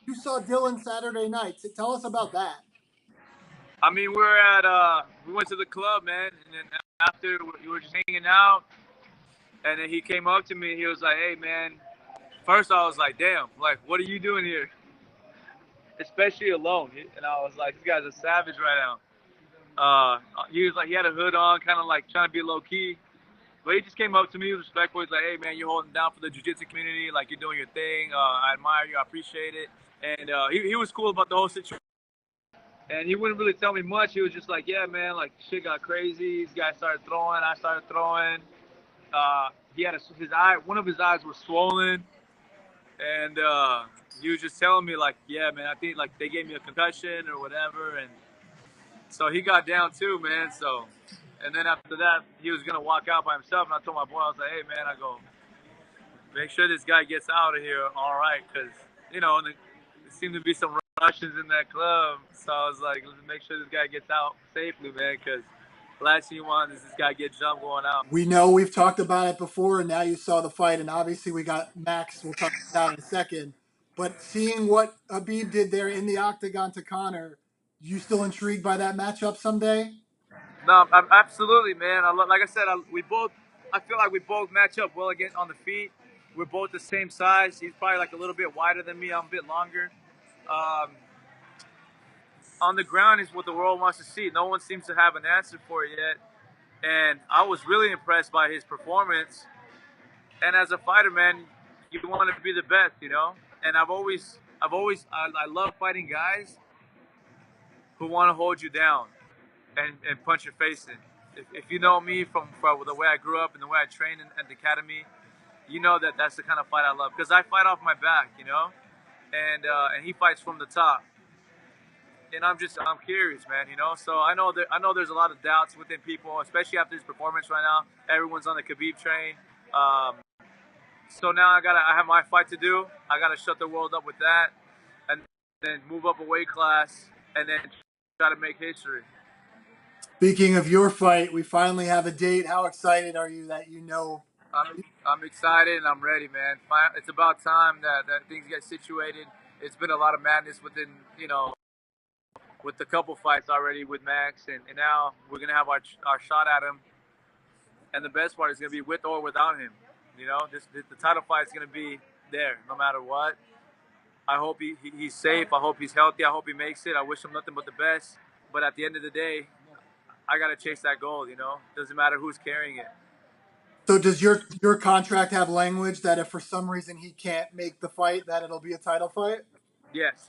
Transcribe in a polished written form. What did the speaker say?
You saw Dillon Saturday night. So tell us about that. I mean, we went to the club, man, and then after we were just hanging out, and then he came up to me. He was like, "Hey, man." First, I was like, "Damn, like, what are you doing here, especially alone?" And I was like, "This guy's a savage right now." He was like, he had a hood on, kind of like trying to be low key. But he just came up to me, was respectful. He's like, "Hey, man, you're holding down for the jiu-jitsu community. Like, you're doing your thing. I admire you. I appreciate it." And he was cool about the whole situation. And he wouldn't really tell me much. He was just like, "Yeah, man, like shit got crazy. These guys started throwing. I started throwing. He had his eye. One of his eyes was swollen, and he was just telling me like, yeah, man, I think like they gave me a concussion or whatever." And so he got down too, man. So, and then after that, he was gonna walk out by himself, and I told my boy, I was like, "Hey, man, I go, make sure this guy gets out of here, all right, because there seemed to be some Russians in that club." So I was like, "Let's make sure this guy gets out safely, man, because last thing you want is this guy get jumped going out." We know we've talked about it before, and now you saw the fight, and obviously we got Max. We'll talk about that in a second. But seeing what Khabib did there in the octagon to Conor, you still intrigued by that matchup someday? No, absolutely, man. Like I said, I feel like we both match up well again on the feet. We're both the same size. He's probably like a little bit wider than me. I'm a bit longer. Um, on the ground is what the world wants to see. No one seems to have an answer for it yet. And I was really impressed by his performance. And as a fighter, man, you want to be the best, you know. And I love fighting guys who want to hold you down and punch your face in. If you know me from the way I grew up and the way I trained at the academy, you know that that's the kind of fight I love because I fight off my back, you know, and he fights from the top. And I'm curious, man, you know. So I know there's a lot of doubts within people, especially after his performance right now. Everyone's on the Khabib train. Um, so now I have my fight to do. I gotta shut the world up with that, and then move up a weight class, and then try to make history. Speaking of your fight, we finally have a date. How excited are you that you know? I'm excited and I'm ready, man. It's about time that things get situated. It's been a lot of madness within, with the couple fights already with Max, and now we're gonna have our shot at him. And the best part is gonna be with or without him. You know, the title fight is gonna be there no matter what. I hope he's safe. I hope he's healthy. I hope he makes it. I wish him nothing but the best. But at the end of the day, I gotta chase that goal. You know, doesn't matter who's carrying it. So does your contract have language that if for some reason he can't make the fight, that it'll be a title fight? Yes.